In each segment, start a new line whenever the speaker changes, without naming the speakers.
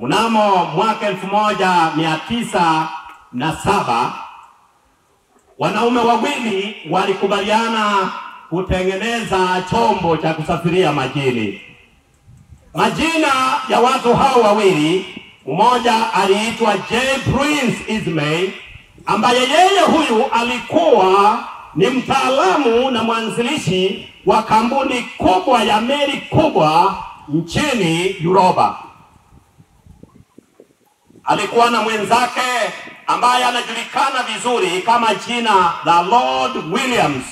Mnamo mwaka 1907 wanaume wawili walikubaliana kutengeneza chombo cha kusafiria majini. Majina ya watu hao wawili, mmoja aliitwa Prince Ismay, ambaye yeye huyu alikuwa ni mtaalamu na mwanzilishi wa kampuni kubwa ya meli kubwa nchini Europa. Alikuwa na mwenzake ambaye anajulikana vizuri kama jina la Lord Williams.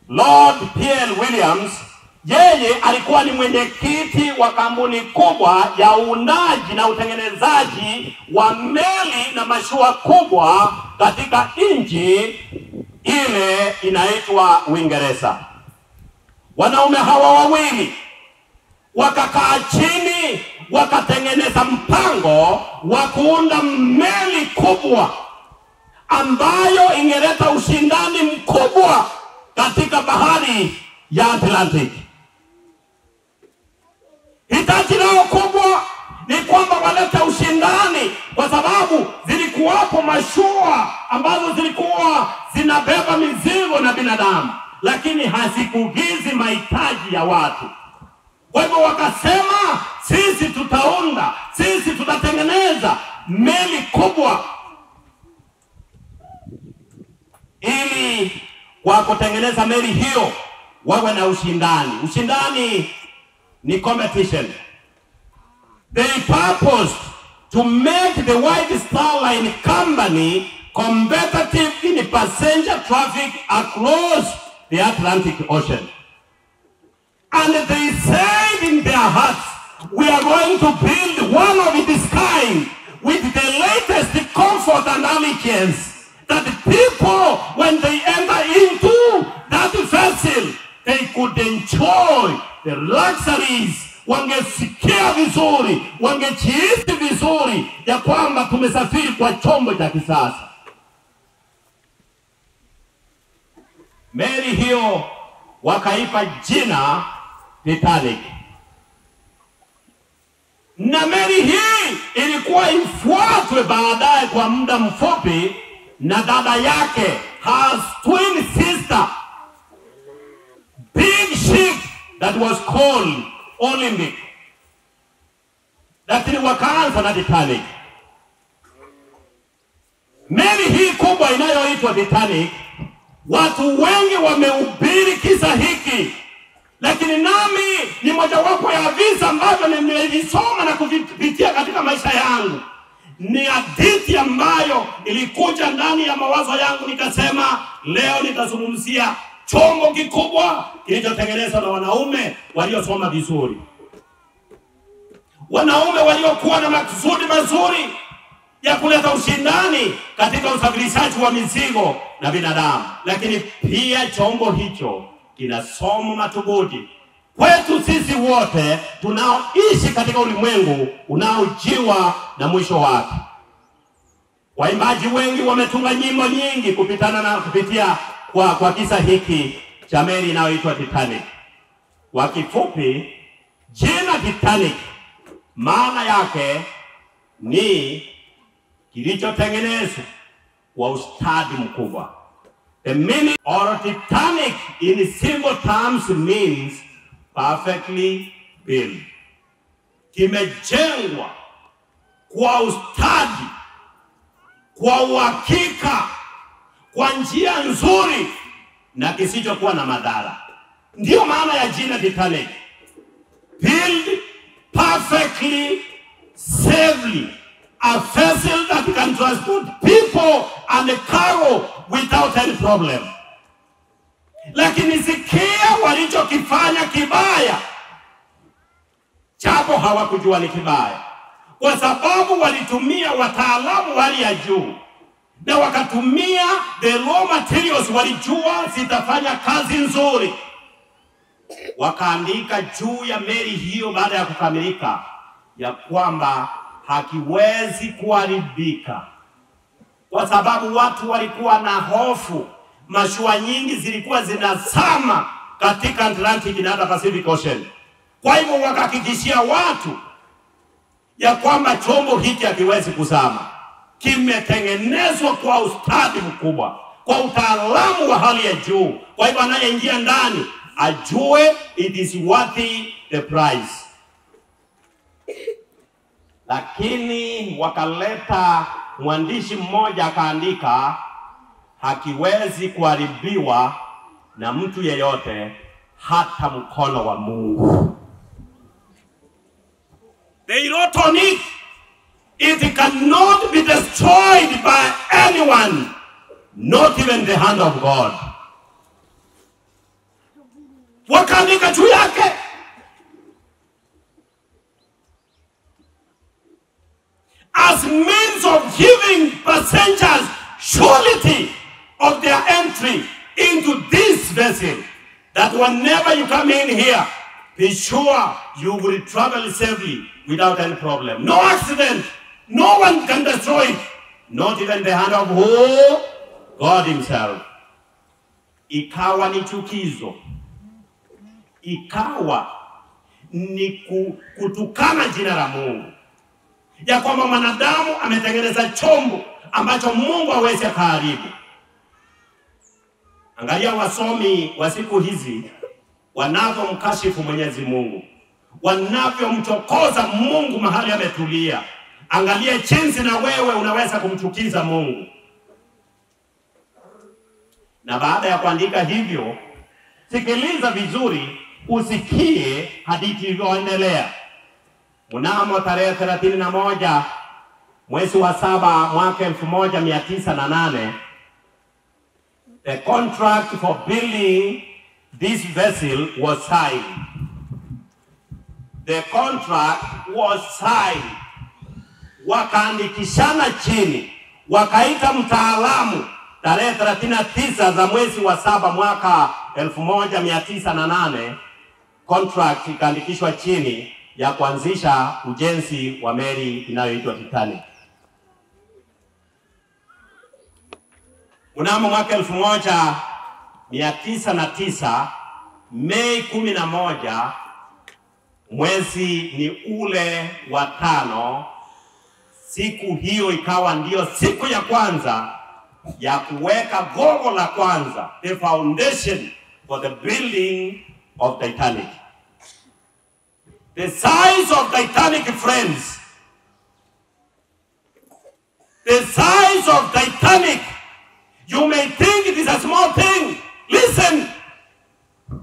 Lord P.L. Williams, yeye alikuwa ni mwenyekiti wa kampuni kubwa ya uundaji na utengenezaji wa meli na mashua kubwa katika nchi ile inaitwa Uingereza. Wanaume hawa wawili wakakaa chini, wakatengeneza mpango wa kuunda meli kubwa ambayo ingeleta ushindani mkubwa katika bahari ya Atlantic. Hitaji lao kubwa ni kwamba walete ushindani, kwa sababu zilikuwapo mashua ambazo zilikuwa zinabeba mizigo na binadamu, lakini hazikukizi mahitaji ya watu. Kwa hivyo wakasema, sisi tutaunda, sisi tutatengeneza meli kubwa, ili kwa kutengeneza meli hiyo wawe na ushindani. Ushindani ni competition. They purposed to make the White Star Line Company competitive in passenger traffic across the Atlantic Ocean. And they said in their hearts, we are going to build one of its kind with the latest comfort and amenities, that people, when they enter into that vessel, they could enjoy the luxuries. Wangesikia vizuri, wangejihisi vizuri ya kwamba tumesafiri kwa chombo cha kisasa. Meli hiyo wakaipa jina Titanic. Na meli hii ilikuwa ifuatwe baadaye kwa muda mfupi na dada yake, her twin sister, big ship that was called Olympic. Lakini wakaanza na Titanic. Meli hii kubwa inayoitwa Titanic, watu wengi wamehubiri kisa hiki, lakini nami ni mojawapo ya visa ambavyo nimevisoma na kuvipitia katika maisha yangu. Ni hadithi ambayo ilikuja ndani ya mawazo yangu, nikasema leo nitazungumzia chombo kikubwa kilichotengenezwa na wanaume waliosoma vizuri, wanaume waliokuwa na makusudi mazuri ya kuleta ushindani katika usafirishaji wa mizigo na binadamu. Lakini pia chombo hicho kina somo madhubuti kwetu sisi wote tunaoishi katika ulimwengu unaojiwa na mwisho wake. Waimbaji wengi wametunga nyimbo nyingi kupitia kwa kisa hiki cha meli inayoitwa Titanic. Kwa kifupi, jina Titanic maana yake ni kilichotengenezwa kwa ustadi mkubwa. The meaning of Titanic in simple terms means perfectly built. Kimejengwa kwa ustadi, kwa uhakika, kwa njia nzuri na kisichokuwa na madhara. Ndio maana ya jina Titanic. Built perfectly, safely, a vessel that can transport people and cargo without any problem. Lakini sikia walichokifanya kibaya, japo hawakujua ni kibaya, kwa sababu walitumia wataalamu hali ya juu na wakatumia the raw materials, walijua zitafanya kazi nzuri. Wakaandika juu ya meli hiyo baada ya kukamilika ya kwamba hakiwezi kuharibika, kwa sababu watu walikuwa na hofu. Mashua nyingi zilikuwa zinazama katika Atlantic na Pacific Ocean. Kwa hivyo wakahakikishia watu ya kwamba chombo hiki hakiwezi kuzama. Kimetengenezwa kwa ustadi mkubwa, kwa utaalamu wa hali ya juu. Kwa hivyo anayeingia ndani ajue it is worthy the price. Lakini wakaleta mwandishi mmoja akaandika, hakiwezi kuharibiwa na mtu yeyote, hata mkono wa Mungu. They wrote on it, it cannot be destroyed by anyone, not even the hand of God. Wakaandika juu yake. As means of giving passengers surety of their entry into this vessel, that whenever you come in here, be sure you will travel safely without any problem. No accident. No one can destroy it. Not even the hand of who? God himself. Ikawa ni chukizo. Ikawa ni kutukana jina la Mungu. Ya kwamba mwanadamu ametengeneza chombo ambacho Mungu hawezi kuharibu. Angalia wasomi wa siku hizi wanavyomkashifu Mwenyezi Mungu, wanavyomchokoza Mungu mahali ametulia. Angalia jinsi na wewe unaweza kumchukiza Mungu. Na baada ya kuandika hivyo, sikiliza vizuri usikie hadithi ilivyoendelea. Mnamo tarehe 31 mwezi wa 7 mwaka 1908, the contract for building this vessel was signed. The contract was signed. Wakaandikishana chini, wakaita mtaalamu. Tarehe 39 za mwezi wa 7 mwaka 1908, contract ikaandikishwa chini ya kuanzisha ujenzi wa meli inayoitwa Titanic. Mnamo mwaka 1909, Mei 11, mwezi ni ule wa 5, siku hiyo ikawa ndio siku ya kwanza ya kuweka gogo la kwanza, the foundation for the building of Titanic. The size of Titanic, friends, the size of Titanic, you may think it is a small thing. Listen,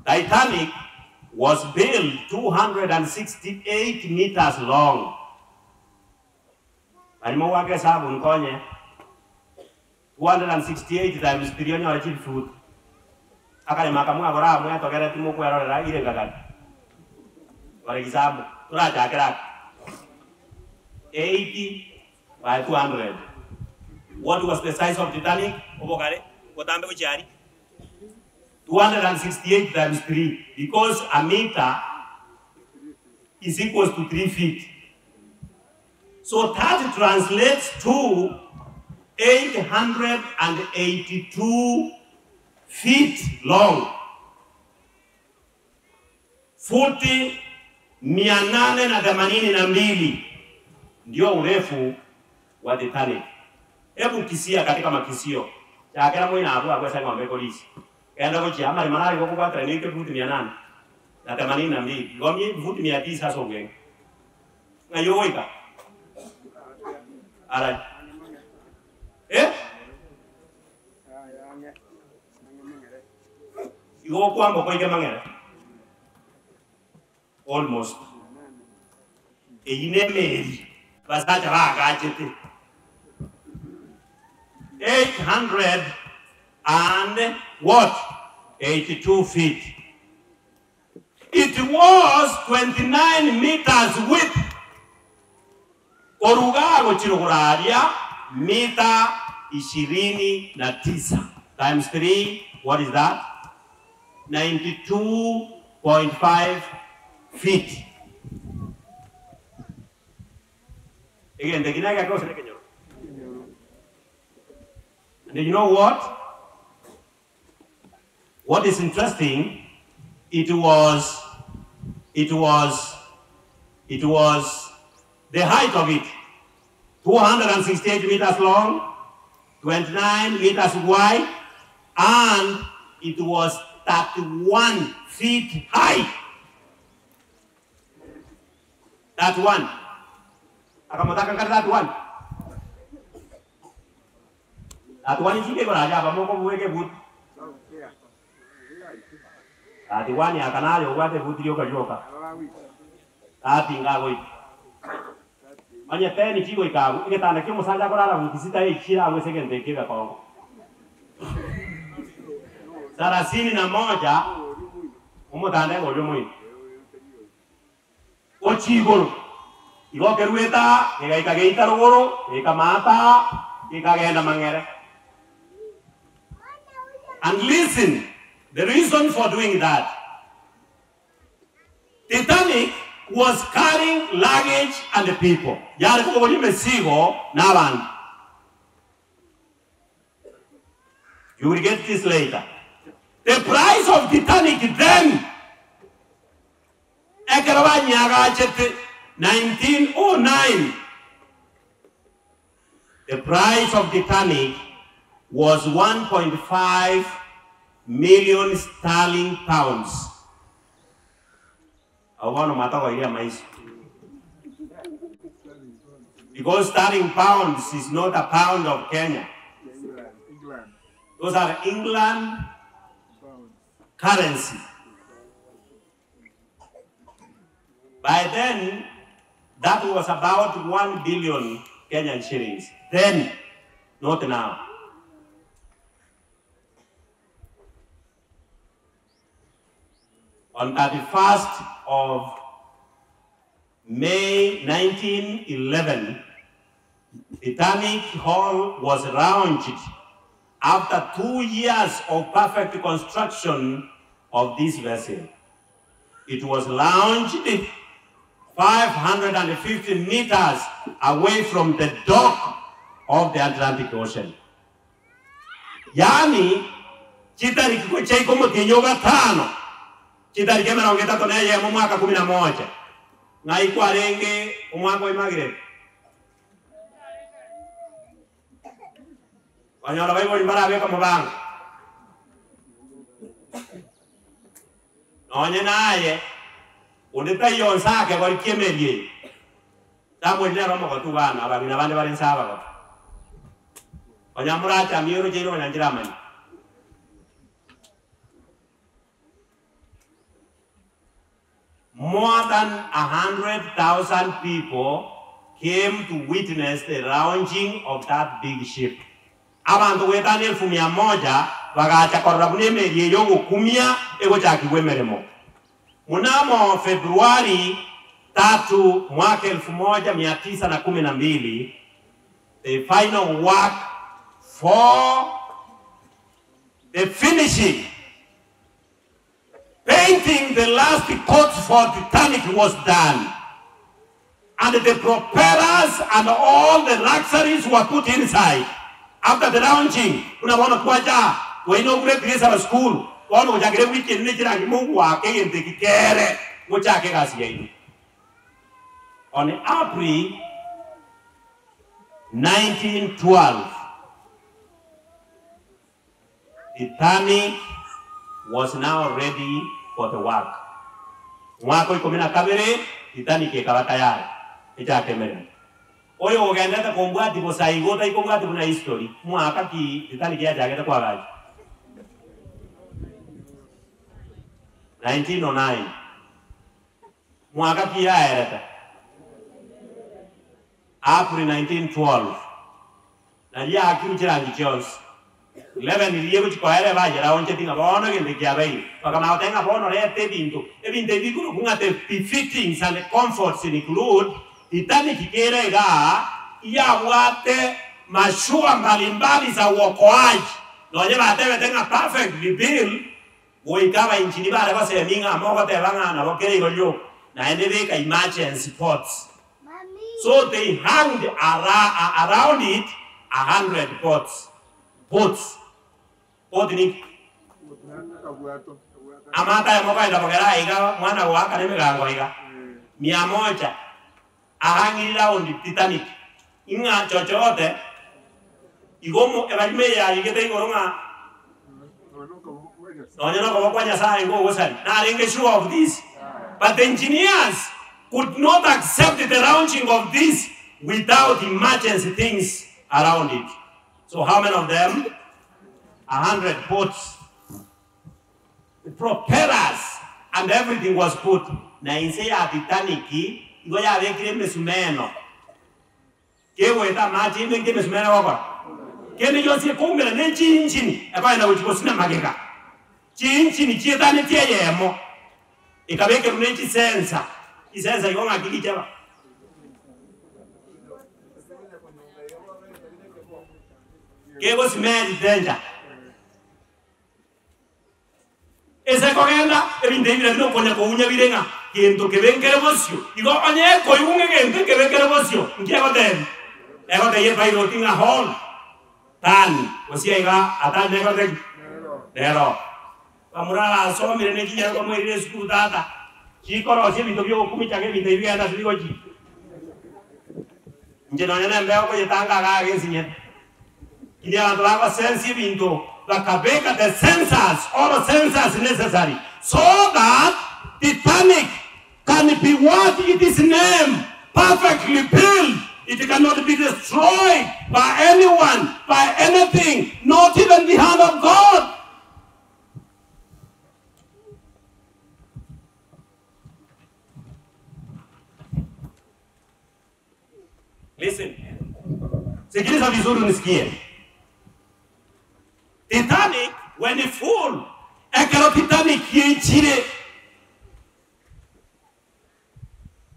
Titanic was built 268 meters long. Animo wake sabu nkonye 268 times 3 or 8 foot. Akale makamwa gora mwe tokera timo kwera ile ngagati. For example, turaja kera 80 by 200. What was the size of Titanic? Obokare, watambe kuchari. 268 times 3, because a meter is equals to 3 feet. So that translates to 882 feet long. 882 ndio urefu wa Titanic. Hebu kisia katika makisio. Chakera mwina hapo akwesa ngombe polisi. Kaenda kwa chama ni manari kwa kwa treni ke futi 800 na 82. Gomi futi 900 sasa ugenge. Na yoika. Ara. Yo kwamba kwa ike mangere. Almost. Eyine meri. Basacha baka achete. 882 feet. It was 29 meters width. Orugago chiruguraria mita 29 times 3, what is that? 92.5 feet. Again, the Ginaga goes in. And you know what? What is interesting? It was the height of it, 268 meters long, 29 meters wide, and it was 31 feet high. That one. That one. That one is good. That one ya kanayo wate butio kajoka. That ingawa. Manye teni chigo ikabu. Iketana kimo sanja korara mutisita ikira aweseke ndekega kongo. 31 umutande ngojo mwi. Ochigoro. Igo kerueta, ikageita rogoro, ikamata, ikagenda mangere. And listen, the reason for doing that. Titanic was carrying luggage and the people. Yale kukoli mesigo na abantu. You will get this later. The price of Titanic then, Evans Nyandigisi, 1909. The price of Titanic was 1.5 million sterling pounds. Because sterling pounds is not a pound of Kenya. Those are England currency. By then, that was about 1 billion Kenyan shillings. Then, not now. On 31st of May 1911, Titanic hull was launched after 2 years of perfect construction of this vessel. It was launched 550 meters away from the dock of the Atlantic Ocean. Yani, chitari kikuchei kumu kinyoga tano. Chitari kemera ongeta toneye mwaka 11. Ngaikwa renge umwaka wa imagire. Wanyora baibo imbara beka mubanga. Onye naye undita yonsake wali kemelie. Tamwe ndera moko bana ababina bande bali nsaba ko. Onyamuracha miyoro jero wanyanjiramani. More than 100,000 people came to witness the launching of that big ship. Abantu wetani 1,100 bagacha korabune merie yongo kumia ego chaki wemeremo. Mnamo Februari 3 mwaka 1912, the final work for the finishing, painting the last coat for Titanic was done. And the propellers and all the luxuries were put inside. After the launching, we inaugurate this our school. On April 1912, Titanic was now ready for the work. Mwako ikomina kabere, Titanic ikawa tayari. Ichakemere. Oyo ogenda kombwati bosaigo ta ikombwati kuna history. Mwaka ki Titanic ya jageta kwa gaji. 1909. Mwaka ki ya ereta. April 1912. Na ya akiru chirangi chos. 11 iliyo chikoere baje la onche tinga bono gende kiabai. Pakama otenga bono le te bintu. E binte bikuno kunga te fittings and comforts include Titanic kerega ya wate mashua mbalimbali za uokoaji. Noje batebe tenga perfectly built. Woikaba inchini bare base minga mogo te banga na bokere igolyo. Na endebe ka emergency pots. So they hanged around it 100 pots. Boats. Potnik. Amata ya moka ida bokera iga mwana waka neme gango iga. 100. ahangirira on Titanic inga chochote igomo ebalmeya igete igoronga no ko kwanya saa ngo wosari na renge sure of this, but the engineers could not accept the launching of this without emergency things around it. So how many of them? 100 boats, the propellers, and everything was put. Na inse ya Titanic, igo ya vekire mesumeno. Kewe ta maji vekire mesumeno wako. Kene yosi kumbela ne chinchini. Eba ina uchiko sina mageka. Chinchini chietane tie yemo. Ikabeke runechi sensa. Isensa yonga kiki cheba. Kewe simeni danger. Ese kogenda ebindebira no konya ko unya birenga kento kebenkere bosio igo onye ko yunge kento kebenkere bosio ngiego den ego de yepa iro tinga hol tan osiega atan nego de pero pamura so mire ne kinya ko mwire school data chikoro se bindo byo kumicha ke bindo biga na sigo chi nje no nyana mbeo ko yetanga ga gesinye kidia ndwa sensi bindo the sensors, all the sensors necessary, so that Titanic can be what it is named, perfectly built. It cannot be destroyed by anyone, by anything, not even the hand of God. Listen. Sikiliza vizuri nisikie. Titanic, when it full, ekero Titanic yenchire.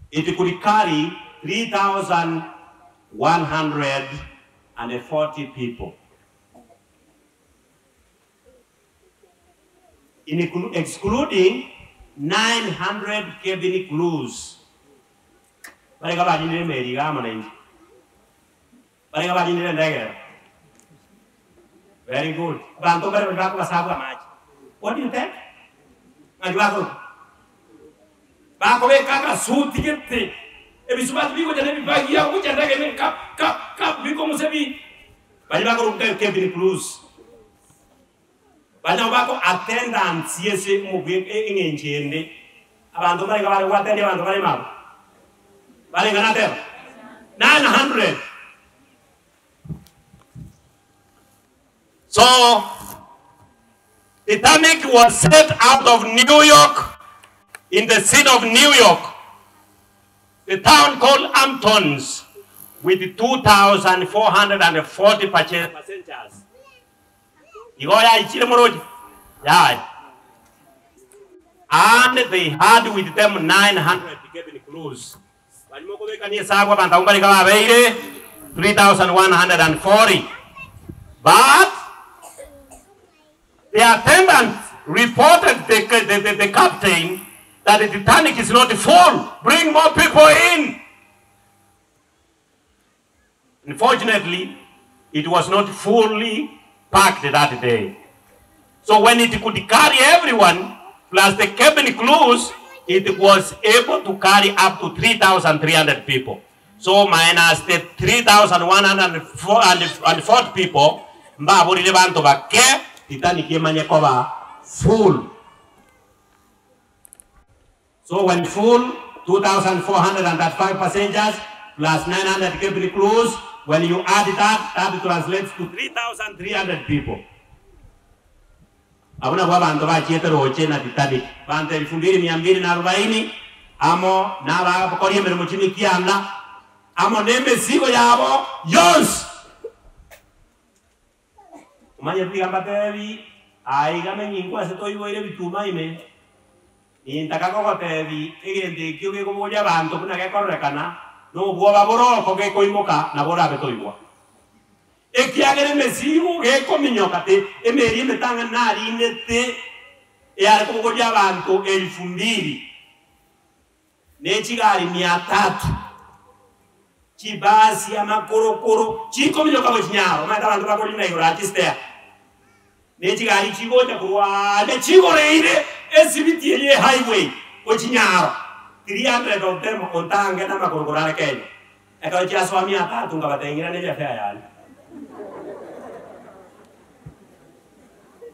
It could carry 3,140 people. Excluding 900 cabin crews. Very good. What do you think? Attendance, yes, 900. So, Titanic was set out of New York, in the city of New York, the town called Untold, with 2,440 passengers. And they had with them 900 cabin crews. 3,140. But the attendant reported the captain that the Titanic is not full. Bring more people in. Unfortunately, it was not fully packed that day. So when it could carry everyone, plus the cabin crews, it was able to carry up to 3,300 people. So minus the 3,140 people, Titanic full. So when full, 2,405 passengers plus 900 cabin crews. When you add that, that translates to 3,300 people. Abuna kwa bantu ba chetero ochena Titanic. Bante 2,240 amo naba bakori mbere muchimi kianda amo neme sigo yabo yons. Umanye pigamba tevi aigame nyingwa setoibo ile bituma ime. Intaka ko tevi egende kyoge ko moja bantu kuna ke korrekana no bwoba boroko ke koimoka na bora betoibo. Ekiagere mesigo ke kominyoka te emeri metanga nari nete e ari ko moja bantu 2,000 nechigari 300 chibasi amakorokoro chikominyoka bwechinyaro mata bantu bakoli na yora chistea nechigari chigoja kurwa ne chigoreire esibiti ye highway bwechinyaro 300 of them ontange na makorokora Kenya. Eka chia swami ata tunga batengira ne ya faya.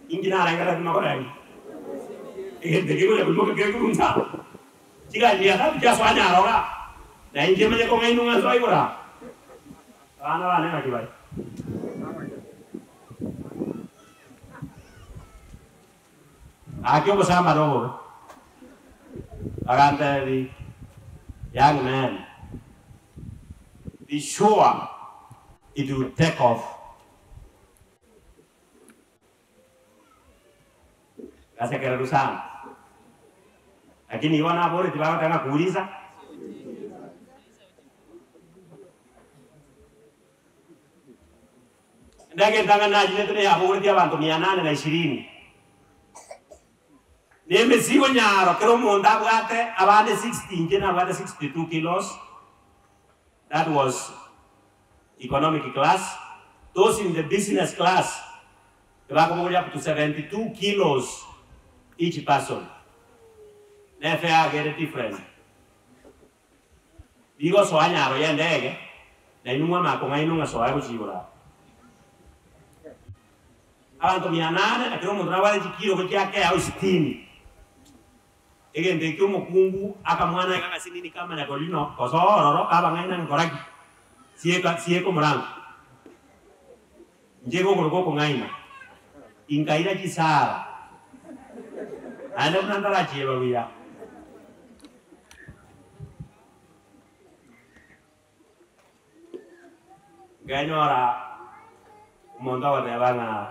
Ingina rangara makorai. Degi ko le ke kunsa. Jika dia ta chia swanya roga. Na inje me ko ngai nunga soi kora. Ana wane na kibai. Akio bersama dong. Akan tadi, young man, be sure it will take off. Kasih kerusakan. Lakini iwana boleh tiba-tiba tengah kuliza. Ndege tangan aja itu ya boleh tiba bantu 820. Nemesigo nyaro kero monda bwate abande 16 jena abande 62 kilos. That was economic class. Those in the business class they were going up to 72 kilos each person. Nefe get different. Digo so anyaro ya ndege na inunga makonga inunga so ayo chibura. Abantu 800 na kero monda wale chikiro ko chake au 60. Ege ndeke umukungu akamwana kaka sinini kama na kolino kosoro kaba ngaina ngoraki sieko murango njego goroko ngaina ingaira kisara ane unandara cheba wiya ganyora monda wa bana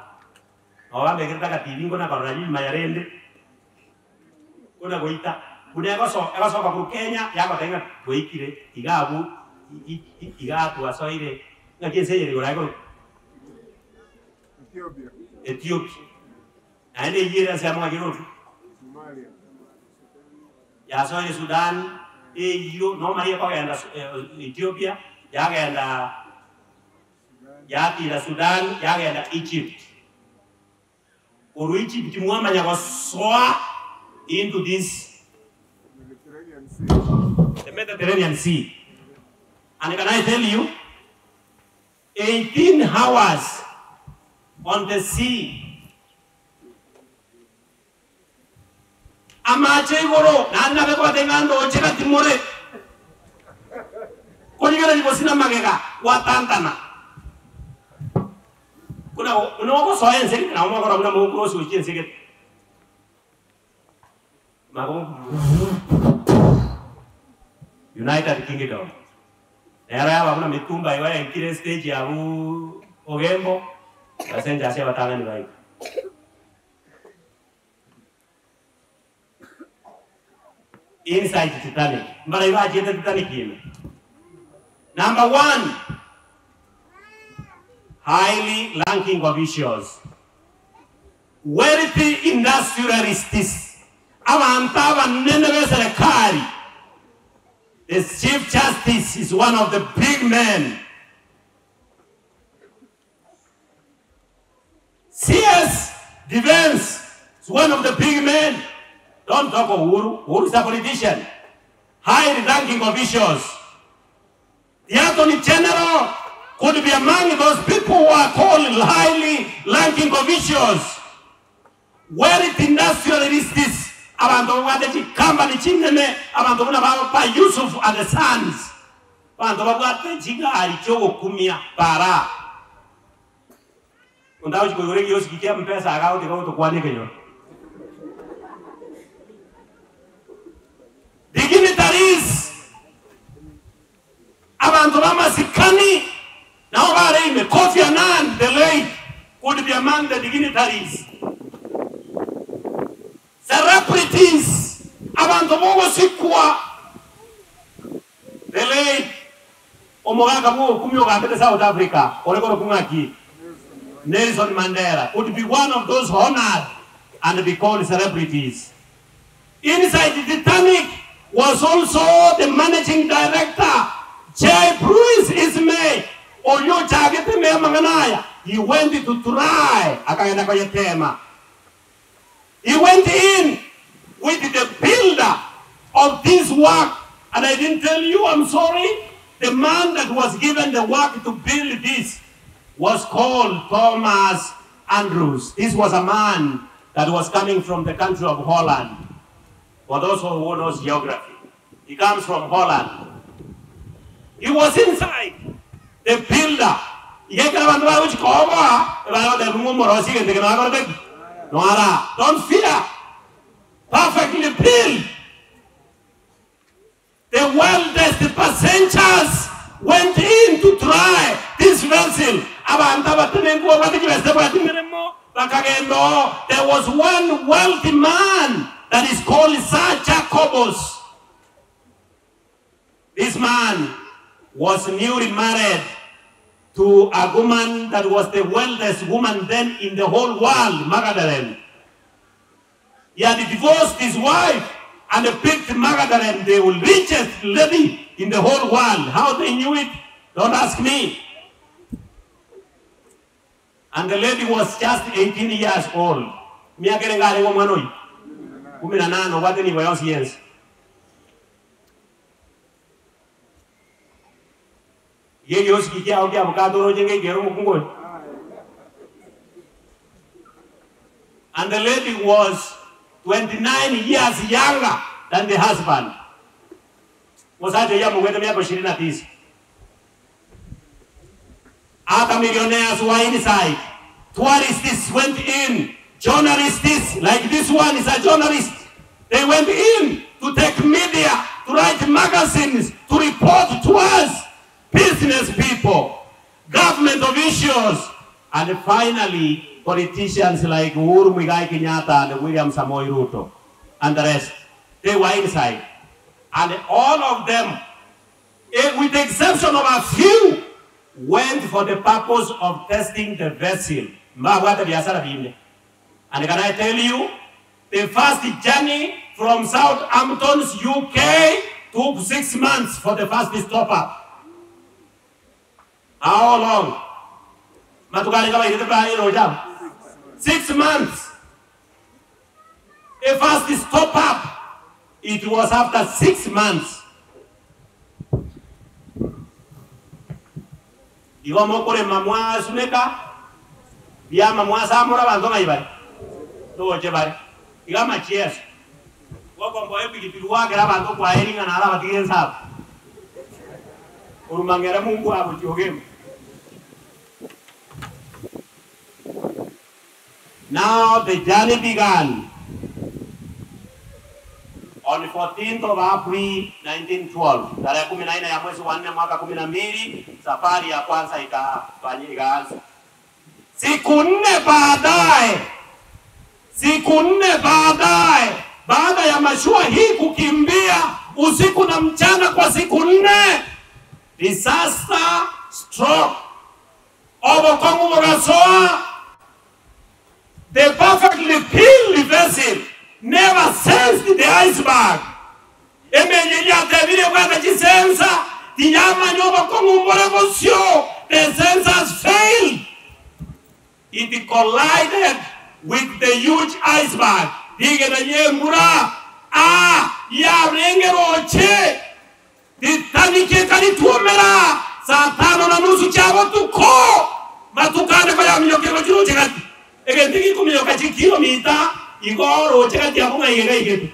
awambe kitaka tilingo na karaji mayarende kuna goita kuna ego so kwa Kenya yako tenga goikire igabu igatu asoire na kiense yeri gorago Ethiopia ande yira sama giro Somalia ya soire Sudan yo no maria kwa enda Ethiopia ya enda ya tira Sudan ya enda Egypt oruichi bitimwa nyako soa into this Mediterranean Sea. And can I tell you, 18 hours on the sea. Amache goro, nana beko tengando cheka timore. Konyera libosina magega, watantana. Kuna unoko soen seki na umako rabuna mukro suchi seki. United Kingdom. Era wabuna mitumba iwa nkire stage ya ogembo. Basenja ase batanga ni bai. Inside Titanic. Mbara iwa ajeta Titanic yeme. Number 1. Highly ranking officials. Wealthy industrialists. Avantava neneve serikali. The Chief Justice is one of the big men. CS Defense is one of the big men. Don't talk of Uhuru. Uhuru is a politician. High-ranking officials. The Attorney General could be among those people who are called highly ranking officials. Wealthy industrialists. Abantu wade chikamba ni chinene abantu buna pa Yusuf and the sons abantu babwate chigari cyo kumia para undawo chikore yosi kikia mpesa akao tikao to kwani kenyo dignitaries abantu bamasikani nao bare ime Kofi Annan the late could be among the dignitaries. Celebrities, abantu bogo sikwa, the late omogaka mo kumyo gambete South Africa, orekoro kumaki, Nelson Mandela would be one of those honored and be called celebrities. Inside the Titanic was also the managing director, J. Bruce Ismay, Oyo Chagete me Manganaya. He went to try akaenda kwenye tema. He went in with the builder of this work, and I didn't tell you, I'm sorry, the man that was given the work to build this was called Thomas Andrews. This was a man that was coming from the country of Holland. For those who knows geography, he comes from Holland. He was inside. The builder. Don't fear. Perfectly built. The weldest passengers went in to try this vessel. There was one wealthy man that is called Sir Jacobus. This man was newly married to a woman that was the wealthiest woman then in the whole world, Magdalene. He had divorced his wife and picked Magdalene, the richest lady in the whole world. How they knew it? Don't ask me. And the lady was just 18 years old. And the lady was 29 years younger than the husband. Other millionaires were inside. Tourists went in. Journalists, like this one is a journalist. They went in to take media, to write magazines, to report to us. Business people, government officials, and finally politicians like Uhuru Muigai Kenyatta and William Samoei Ruto and the rest. They were inside. And all of them, with the exception of a few, went for the purpose of testing the vessel. And can I tell you, the first journey from Southampton's UK took 6 months for the first stop-up. How long? 6 months. The first stop-up, it was after 6 months. Iwa mokore mamwa suneka, biya mamwa samura bandonga ibari. Tuo chebari. Iga machies. Wako mboye pikipirua kera bando kwa eringa na ala batigen sab. Urumangera Mungu abuchogem. Now the journey began on the 14th of April 1912. Tarehe 14 ya mwezi wa 4 mwaka 12, safari ya kwanza ikaanza. Siku nne baadaye, baada ya mashua hii kukimbia usiku na mchana kwa siku 4, disaster struck. Obokongu Mogasoa, the perfectly built vessel never sensed the iceberg. The sensors failed. It collided with the huge iceberg. Titanic kalituomera saa 5:30 chabo tuko matukane kwa ya mnyokero jiro chekati egentiki kumyoka kilomita igoro chekati ya bunga yegeige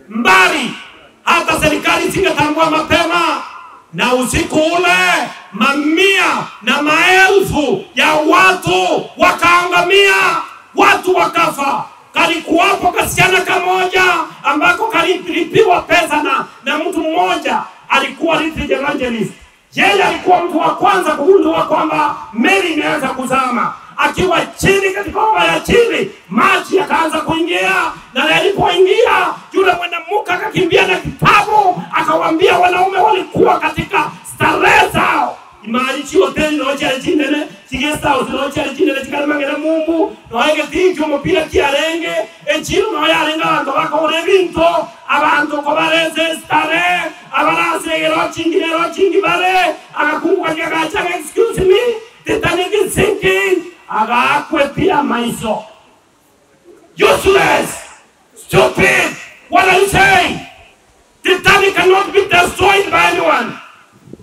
mbali hata serikali singetambua mapema. Na usiku ule mamia na maelfu ya watu wakaangamia, watu wakafa. Kalikuwapo kasichana kamoja ambako kalilipiwa pesa na mtu mmoja alikuwa Little Evangelist. Yeye alikuwa mtu wa kwanza kugundua kwamba meli imeanza kuzama. Akiwa chini katika oba ya chini, maji yakaanza kuingia, na yalipoingia yule mwanamke akakimbia na kitabu, akawaambia wanaume walikuwa katika starehe zao. Imalichi hoteli nocha jindene, chigesta hotel jindene chikalmangera Mungu, noage tincho mopira kiarenge, echiro no yarenga bantu bakore binto, abantu ko bareze starehe, abarase gero chingi bare, akakunga kagacha, excuse me, Titanic is sinking. Agakwepia maiso. Useless, stupid. What are you saying? Titanic cannot be destroyed by anyone.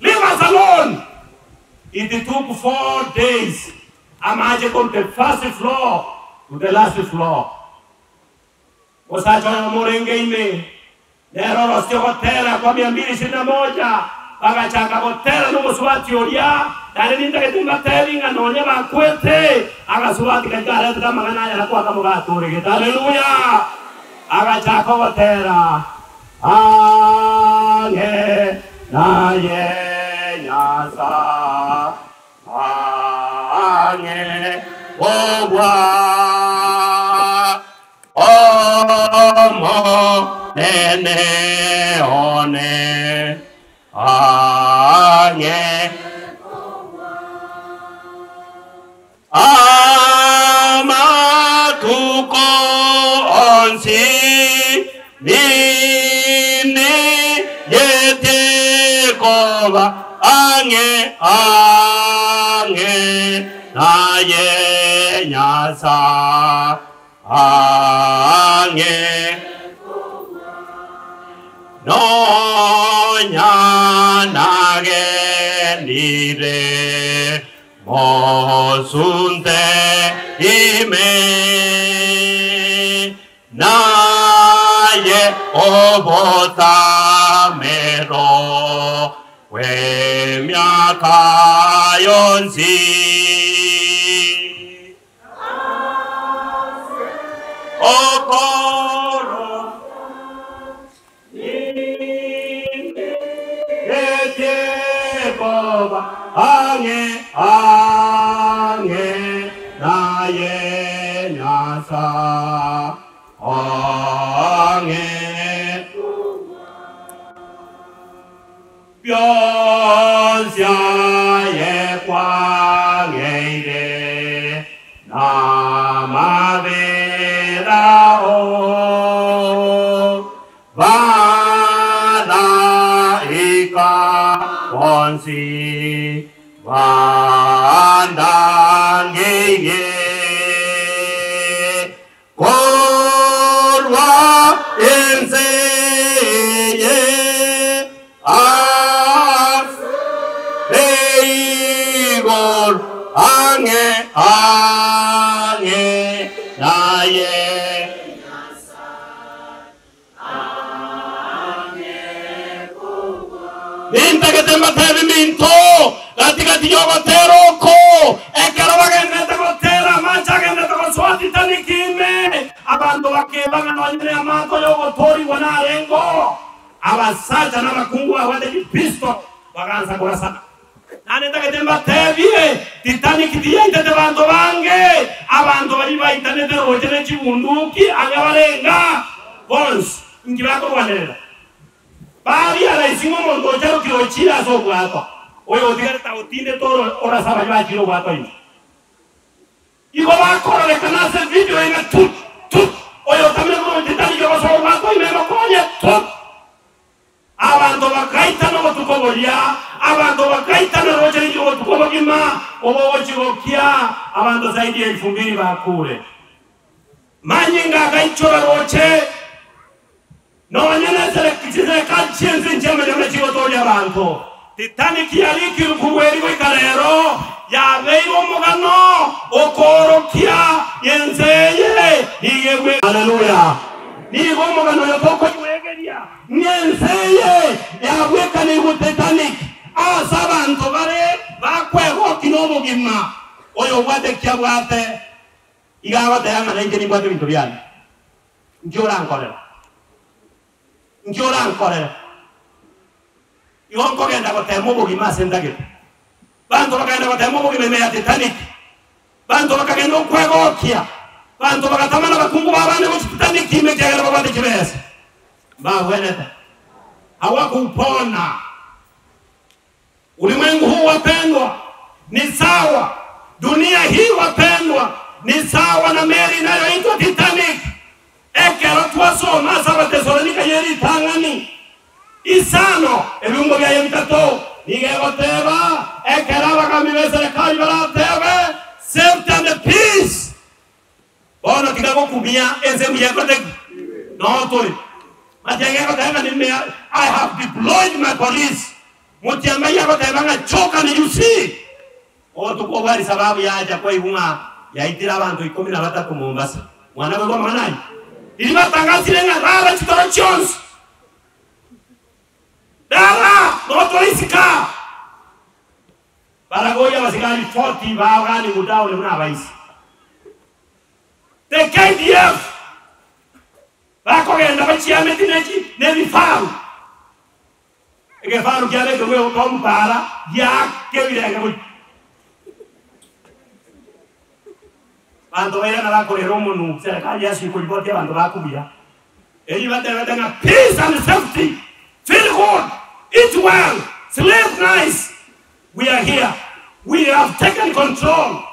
Leave us alone. It took 4 days. Imagine from the first floor to the last floor. Osacho morenge ime. Nero rostio hotela kwa 221. Bagachanga hotela no swati oria. Dale ninda ketunga telinga nonya bakwete. Aga swati kagara tra magana ya kwa kama gatore. Hallelujah. Aga chako hotela. Ange na ye nyasa. Ange obwa. Omo nene one anye amatuko onsi nini yete koba anye na ye nyasa ange no nyanage nire mosunte ime na ye obota mero we miaka yonzi okoro ete boba ange na ye nyasa ange Bionsia ye kwangere namavera o vada ika onsi vandangeye korwa enseye Igor ange naye Minta que te matevi minto katika tiyogotero ko ekero bagenda gotera mancha genda to so Titanic ime abantu bakebanga nonyine amato yogotori wanarengo abasaja n'abakungu abade pisto baganza kurasa nane ndagatemba tevie Titanic diente de bando bange abantu bari bayitane rojene chibunduki agabarenga bons ngibako wanera bari ala isimo mondo charo kirochira so bwato oyo digere tautinde toro ora saba ya chiro bwato iko bakora le kanase video ina tut oyo tamile ko Titanic yo so bwato imema konye tut abantu bakaita no tukobolia abantu bakaita no roje ni tukobogima obo chigokia abantu zaidi ya 2000 bakure manyinga kaichora roche no wanyana zile kicheze kanchienzi njema njema chigotolia abantu Titanic yaliki rukuweri ko ikarero ya beiro mugano okorokia yenzeye iyewe haleluya ni gomo gano yotoko iwegeria nyenseye yabweka ni Titanic asabantu bare bakwego kinobo gima oyo wate kyabwate igabate yanga nenge ni bwate bintu byane njora nkore yonko genda gotemo bugima sendage bantu bakagenda gotemo bugima ya Titanic bantu bakagenda kwego kia bantu bakatamana bakungu babane mu Titanic imejagera babande kibese baweneta hawakupona ulimwengu huu wapendwa ni sawa dunia hii wapendwa ni sawa na meli inayoitwa Titanic ekero twasoma saba Tesalonika yeri tangani isano ebungo bya yemtato nigegoteba ekera bakamibesere kali baratebe safety and peace Ono kidako kumia enzemu yakote no tori I have deployed my police. You see? O to ko bari sababu ya aja kwa ihunga ya itira abantu 13 ku Mombasa. Mwana we ngoma nani? Ili batangazile ngara chitoro chons. Dara, moto isika. Baragoya masikali 40 baagani mudao le muna baisi. The KDF. Bako genda bachiame tinechi ne bifaru. Ege faru kiale ko we kompara ya ke bile ko. Bantu baina na ko romo nu serikali ya siku ripoti bantu bakubia. Eli batanga peace and safety. Feel good. Eat well. Sleep nice. We are here. We have taken control.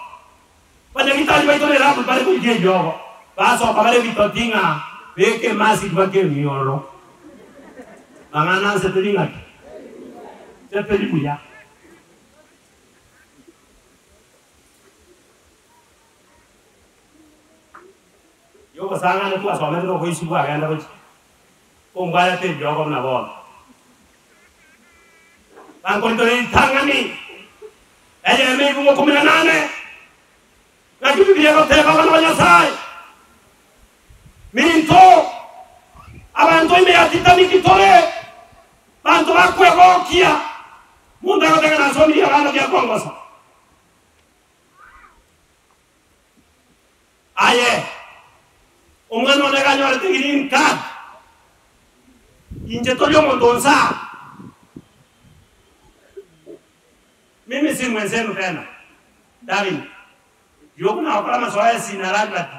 Pada kita juga itu adalah pada kunci jowo. Paso pagale vitotinga veke masi bake mioro. Mangana setelinga. Setelimuya. Yo pasanga tu asome tu koi sibu agenda koi. Kongaya te jowo na bol. Bangkon tu ni tangani. Aja me bungo 18. Lakini dia ko te baka sai. Minto abantu ime Titanic tore. Bantu bakwe gokia. Munda ko tengana somi abana dia kongosa. Aye. Ungano ne ganyo arte green card. Inje toyo mondonsa. Mimi si mwenzenu tena. David. Yoku na wakala masoaya sinaragati.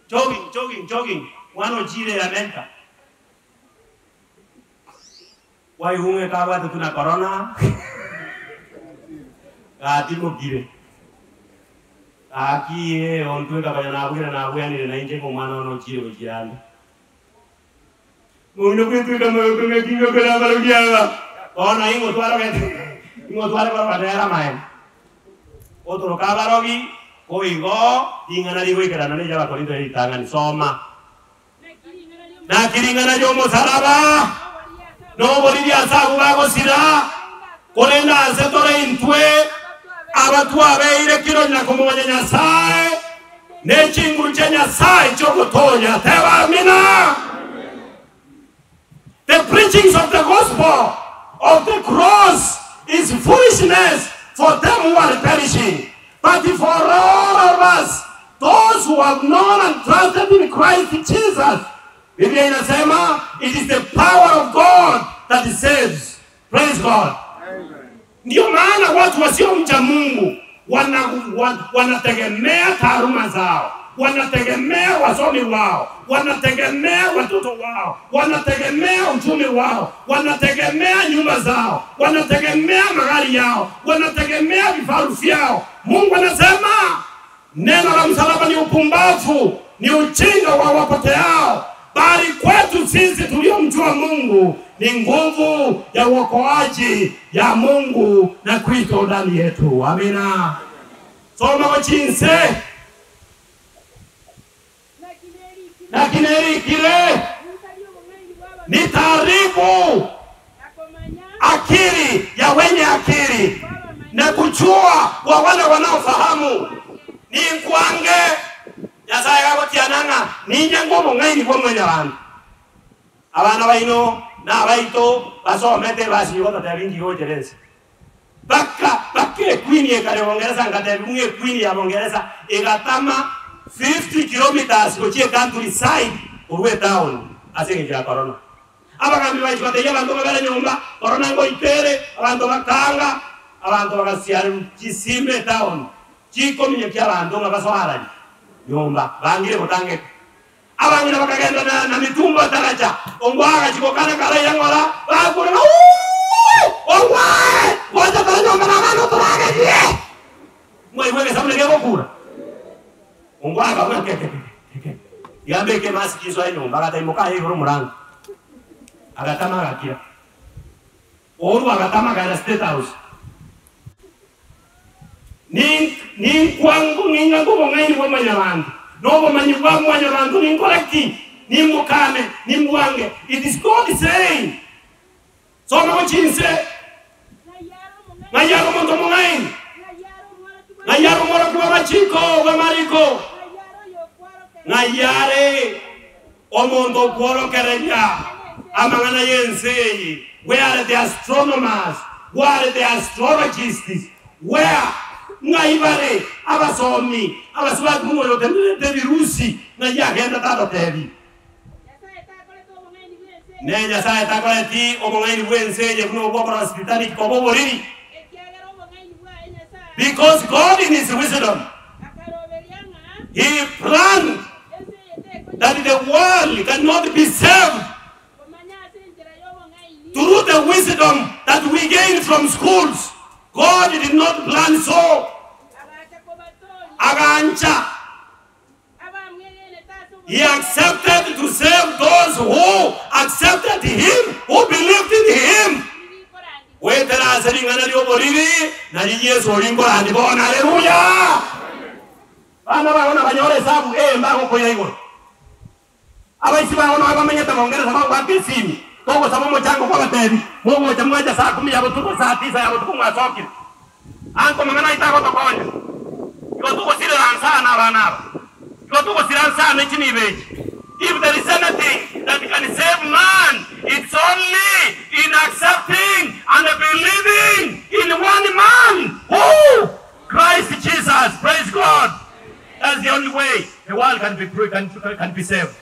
Jogging. Wano jire ya menta. Wai hunge kawa tutuna corona. Kati mo gire. Aki Ontweka kaya na abuya ni na inje kumana ono jire ujirani. Muna Ontweka mga kingo kala malugiawa. Ona ingo tuwaro kete. Ingo tuwaro kwa patera maen. Otro kabarogi. Koigo ingana diwe kana ne jaba korinto itangani soma na kiringana jomo saraba no bolidia sagu bago sira kolenda setore intwe abatu abeire kiro na kumwanya sae ne chingu chenya sae choko tonya tewa mina. The preachings of the gospel of the cross is foolishness for them who are perishing. But for all of us, those who have known and trusted in Christ Jesus, Biblia inasema, it is the power of God that saves. Praise God. Ndio maana watu wasio mcha Mungu wanategemea taaluma zao, wanategemea wasomi wao, wanategemea watoto wao, wanategemea uchumi wao, wanategemea nyumba zao, wanategemea magari yao, wanategemea vifaru vyao. Mungu anasema neno la msalaba ni upumbavu, ni ujinga wa wapoteao, bali kwetu sisi tuliomjua Mungu ni nguvu ya wokoaji ya Mungu na Kristo ndani yetu. Amina. Soma kwa chinse. Na kineri kile ni taarifu akili ya wenye akili na kujua kwa wale wanaofahamu. Ni kwange ya saya kwa tiananga ni nyango ngaini kwa mwenye wangu. Abana baino na baito baso mete basi yote tabingi yote lesi. Baka queen ye kare Uingereza ngate bunge queen ya Uingereza igatama 50 kilometers kuchie countryside urwe town asenge ya corona. Abakambi baitwa ya bantu bagala nyumba corona ngo itere abantu bakanga abantu bagasiaru kisimbe town chiko minye kya bantu ngabasoharani nyumba bangire mutange abangira bakagenda na mitumba taracha ongwaga chikokana kala yangora bakura ongwa wacha tanyo manano turaga die mwe sabule ke bokura ongwaga mweke yambe ke masikizo ayo nyumba akataimuka hivyo murango agatama gakia oru agatama ga state house ni kwangu ninga ngo ngai ni bomanya bantu no bomanyi kwa mwanya bantu ni kolekti nimukane, nimwange. It is God saying. So no chinse. Ngayaro mondo mungain. Ngayaro moro kwa machiko, kwa mariko. Ngayare omondo kworo kerenya. Amangana yense. Where are the astronomers? Where are the astrologists? Where? Ngaibare abasomi abaswati mungo de virusi na yagenda tato tevi nenya sai takoleti omongaini wenseje kuno bokora Titanic ko boboriri because God in his wisdom he planned that the world cannot be saved through the wisdom that we gain from schools. God did not plan so. Agancha. He accepted to save those who accepted him, who believed in him. Wait till I said, hallelujah. Togo sababu chango kwa tedi mungu chamwaja saa 10 yabo tuko saa 9 yabo tuko mwasoki anko mangana itako tokonya yo tuko sire ansana bana yo tuko sire ansana chini beji. If there is anything that can save man, it's only in accepting and believing in one man, who Christ Jesus. Praise God. That's the only way the world can be saved.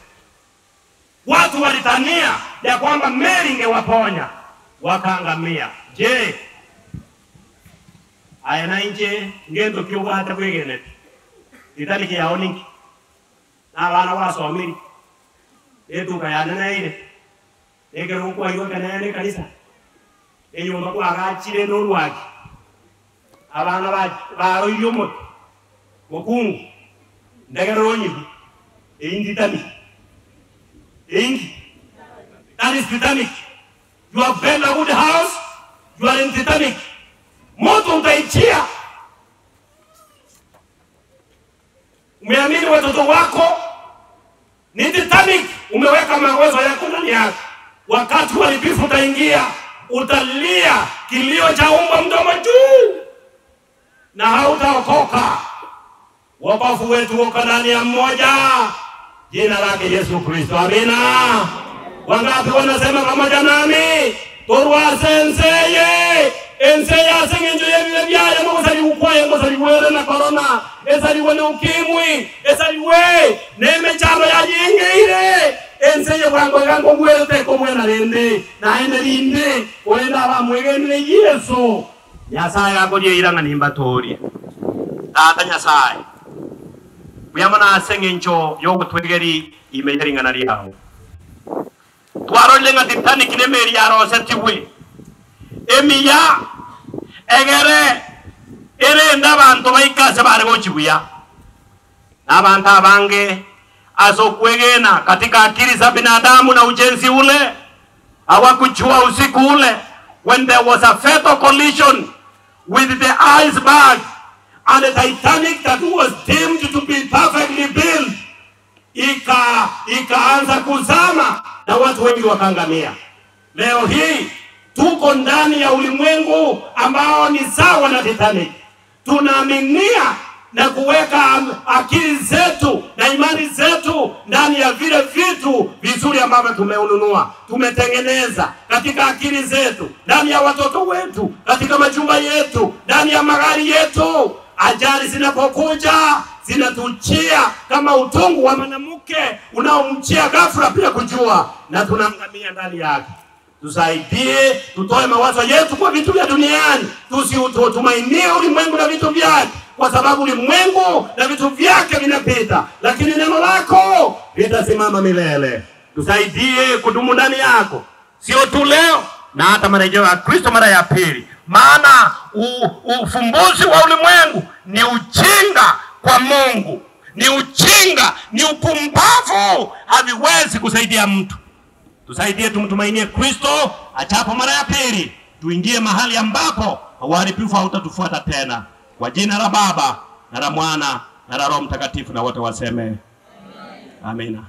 Watu walitania ya kwamba meli ingewaponya wakaangamia. Je, aya na nje ngendo kiuga hata kwegene Titanic ya oningi na bana wasomiri etu kayana na ile egero kwa hiyo kanene kanisa enyumba kwa agachire n'urwaki abana ba yomo mukungu ndagero nyibi Titanic. That is Titanic. You have built a wood house, you are in Titanic. Moto utaichia. Umeamini watoto wako ni Titanic, umeweka mawazo yako ndani yako. Wakati uharibifu utaingia, utalia kilio cha umma mdomo juu na hautaokoka. Wokovu wetu uko ndani ya mmoja. Jina lake Yesu Kristo. Amina. Wangapi wanasema pamoja nami? Torwa senseye. Enseye asengenjo yebiwe byaye mugusali ukwaye ngosali were na corona. Esali wone ukimwi. Esali we. Neme chama ya yingeire. Enseye wango gango mwete ko mwena rende. Na ende rinde. Oenda ba mwegene Yesu. Nyasaye akoje iranga nimbatori. Tata Nyasaye. Uyamana asengencho yogo twegeri imejeringa nari hao. Twaro lenga Titanic ne meri yaro setiwe. Emiya egere ere ndabantu bayikase bare gochibuya. Nabantu abange asokwegena katika akili za binadamu na ujenzi ule hawakuchua usiku ule when there was a fatal collision with the iceberg and the Titanic that was deemed to be perfectly built ikaanza kuzama na watu wengi wakaangamia. Leo hii tuko ndani ya ulimwengu ambao ni sawa na Titanic. Tunaaminia na kuweka akili zetu na imani zetu ndani ya vile vitu vizuri ambavyo tumeununua, tumetengeneza katika akili zetu, ndani ya watoto wetu, katika majumba yetu, ndani ya magari yetu. Ajali zinapokuja zinatuchia kama utungu wa mwanamke unaomchia ghafla bila kujua, na tunamngamia ndani yake. Tusaidie, tutoe mawazo yetu kwa vitu vya duniani, tusiutumainie ulimwengu na vitu vyake, kwa sababu ulimwengu na vitu vyake vinapita, lakini neno lako litasimama milele. Tusaidie kudumu ndani yako, sio tu leo na hata marejeo ya Kristo mara ya pili. Maana ufumbuzi wa ulimwengu ni ujinga kwa Mungu, ni ujinga, ni upumbavu, haviwezi kusaidia mtu. Tusaidie tumtumainie Kristo achapo mara ya pili, tuingie mahali ambapo uharibifu hautatufuata tena. Kwa jina la Baba na la Mwana na la Roho Mtakatifu, na wote waseme amina.